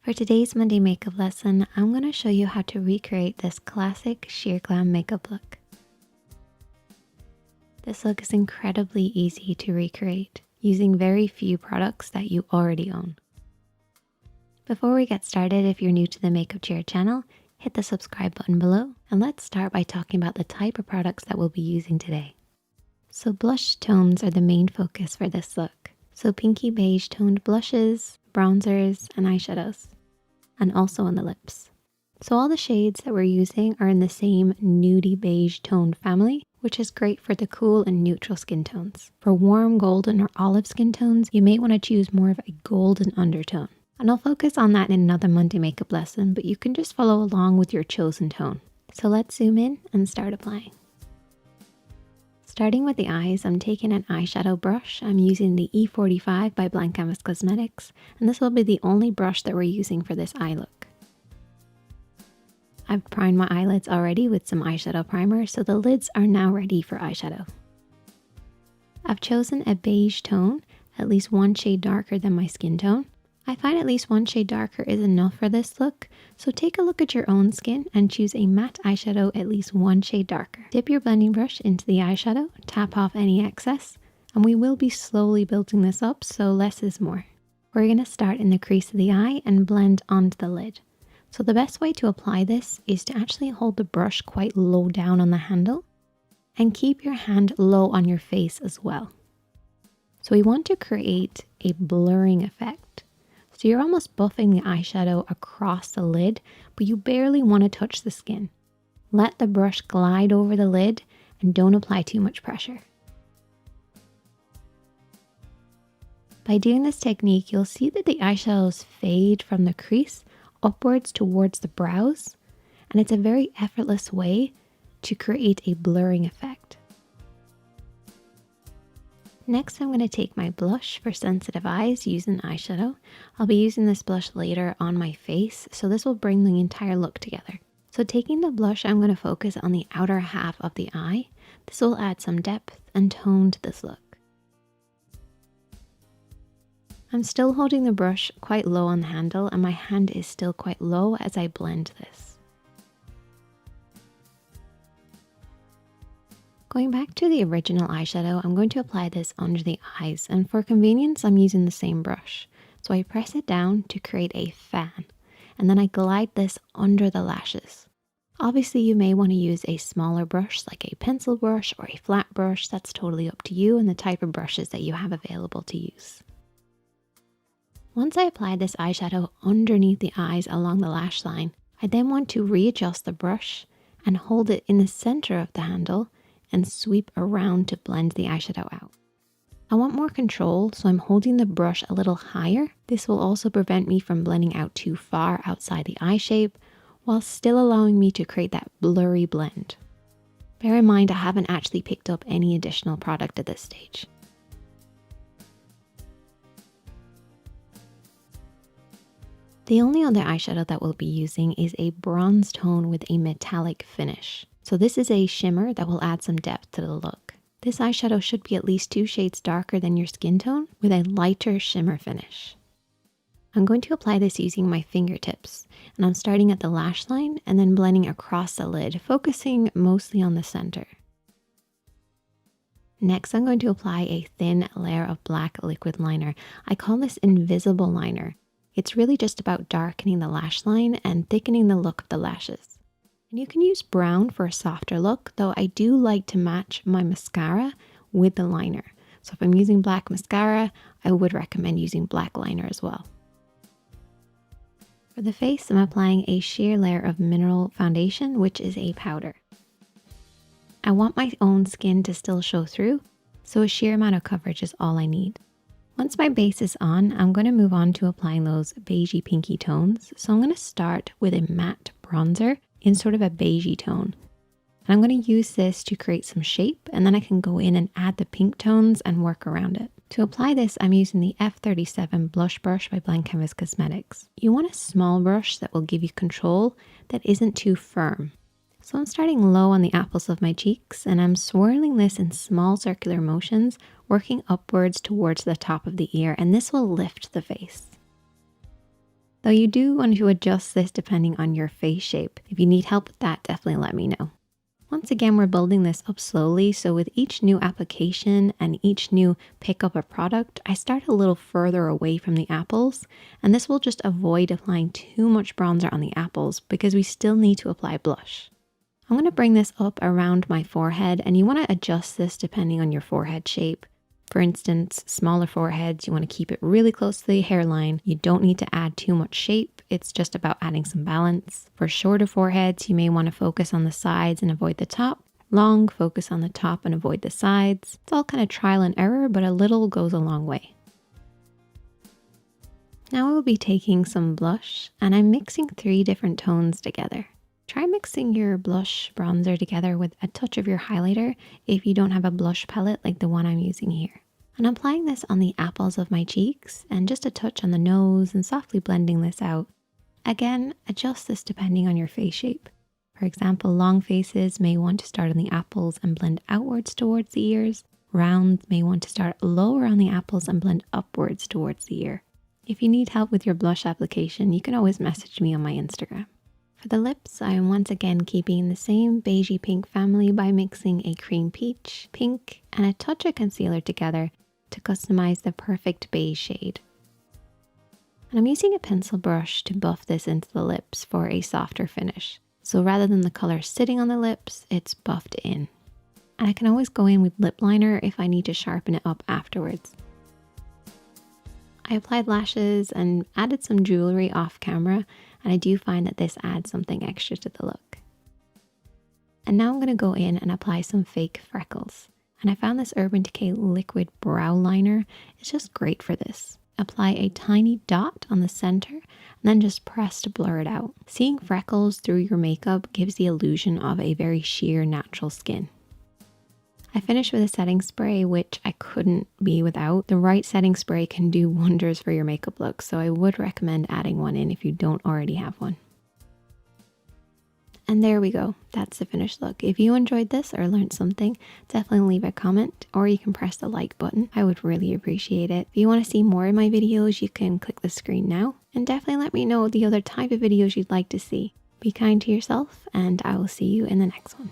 For today's Monday makeup lesson, I'm going to show you how to recreate this classic sheer glam makeup look. This look is incredibly easy to recreate using very few products that you already own. Before we get started, if you're new to the Makeup Chair channel, hit the subscribe button below, and let's start by talking about the type of products that we'll be using today. So blush tones are the main focus for this look. So pinky beige toned blushes, bronzers, and eyeshadows, and also on the lips. So all the shades that we're using are in the same nudie beige toned family, which is great for the cool and neutral skin tones. For warm golden or olive skin tones, you may want to choose more of a golden undertone. And I'll focus on that in another Monday makeup lesson, but you can just follow along with your chosen tone. So let's zoom in and start applying. Starting with the eyes, I'm taking an eyeshadow brush. I'm using the E45 by Blank Canvas Cosmetics, and this will be the only brush that we're using for this eye look. I've primed my eyelids already with some eyeshadow primer, so the lids are now ready for eyeshadow. I've chosen a beige tone, at least one shade darker than my skin tone. I find at least one shade darker is enough for this look, so take a look at your own skin and choose a matte eyeshadow at least one shade darker. Dip your blending brush into the eyeshadow, tap off any excess, and we will be slowly building this up, so less is more. We're going to start in the crease of the eye and blend onto the lid. So the best way to apply this is to actually hold the brush quite low down on the handle and keep your hand low on your face as well. So we want to create a blurring effect. So you're almost buffing the eyeshadow across the lid, but you barely want to touch the skin. Let the brush glide over the lid and don't apply too much pressure. By doing this technique, you'll see that the eyeshadows fade from the crease upwards towards the brows, and it's a very effortless way to create a blurring effect. Next, I'm going to take my blush for sensitive eyes using eyeshadow. I'll be using this blush later on my face, so this will bring the entire look together. So taking the blush, I'm going to focus on the outer half of the eye. This will add some depth and tone to this look. I'm still holding the brush quite low on the handle, and my hand is still quite low as I blend this. Going back to the original eyeshadow, I'm going to apply this under the eyes, and for convenience, I'm using the same brush. So I press it down to create a fan, and then I glide this under the lashes. Obviously, you may want to use a smaller brush like a pencil brush or a flat brush. That's totally up to you and the type of brushes that you have available to use. Once I apply this eyeshadow underneath the eyes along the lash line, I then want to readjust the brush and hold it in the center of the handle and sweep around to blend the eyeshadow out. I want more control, so I'm holding the brush a little higher. This will also prevent me from blending out too far outside the eye shape, while still allowing me to create that blurry blend. Bear in mind, I haven't actually picked up any additional product at this stage. The only other eyeshadow that we'll be using is a bronze tone with a metallic finish. So this is a shimmer that will add some depth to the look. This eyeshadow should be at least 2 shades darker than your skin tone with a lighter shimmer finish. I'm going to apply this using my fingertips, and I'm starting at the lash line and then blending across the lid, focusing mostly on the center. Next, I'm going to apply a thin layer of black liquid liner. I call this invisible liner. It's really just about darkening the lash line and thickening the look of the lashes. And you can use brown for a softer look, though I do like to match my mascara with the liner. So if I'm using black mascara, I would recommend using black liner as well. For the face, I'm applying a sheer layer of mineral foundation, which is a powder. I want my own skin to still show through, so a sheer amount of coverage is all I need. Once my base is on, I'm going to move on to applying those beigey pinky tones. So I'm going to start with a matte bronzer in sort of a beigey tone. And I'm going to use this to create some shape, and then I can go in and add the pink tones and work around it. To apply this, I'm using the F37 blush brush by Blank Canvas Cosmetics. You want a small brush that will give you control that isn't too firm. So I'm starting low on the apples of my cheeks, and I'm swirling this in small circular motions, working upwards towards the top of the ear, and this will lift the face. Though you do want to adjust this depending on your face shape. If you need help with that, definitely let me know. Once again, we're building this up slowly, so with each new application and each new pick up a product, I start a little further away from the apples, and this will just avoid applying too much bronzer on the apples because we still need to apply blush. I'm going to bring this up around my forehead, and you want to adjust this depending on your forehead shape. For instance, smaller foreheads, you want to keep it really close to the hairline. You don't need to add too much shape. It's just about adding some balance. For shorter foreheads, you may want to focus on the sides and avoid the top. Long, focus on the top and avoid the sides. It's all kind of trial and error, but a little goes a long way. Now I will be taking some blush, and I'm mixing 3 different tones together. Try mixing your blush bronzer together with a touch of your highlighter if you don't have a blush palette like the one I'm using here. And I'm applying this on the apples of my cheeks and just a touch on the nose and softly blending this out. Again, adjust this depending on your face shape. For example, long faces may want to start on the apples and blend outwards towards the ears. Rounds may want to start lower on the apples and blend upwards towards the ear. If you need help with your blush application, you can always message me on my Instagram. For the lips, I am once again keeping the same beigey pink family by mixing a cream peach, pink, and a touch of concealer together to customize the perfect beige shade. And I'm using a pencil brush to buff this into the lips for a softer finish. So rather than the color sitting on the lips, it's buffed in. And I can always go in with lip liner if I need to sharpen it up afterwards. I applied lashes and added some jewelry off camera, and I do find that this adds something extra to the look. And now I'm going to go in and apply some fake freckles. And I found this Urban Decay liquid brow liner. It's just great for this. Apply a tiny dot on the center and then just press to blur it out. Seeing freckles through your makeup gives the illusion of a very sheer natural skin. I finished with a setting spray, which I couldn't be without. The right setting spray can do wonders for your makeup look, so I would recommend adding one in if you don't already have one. And there we go. That's the finished look. If you enjoyed this or learned something, definitely leave a comment, or you can press the like button. I would really appreciate it. If you want to see more of my videos, you can click the screen now, and definitely let me know the other type of videos you'd like to see. Be kind to yourself, and I will see you in the next one.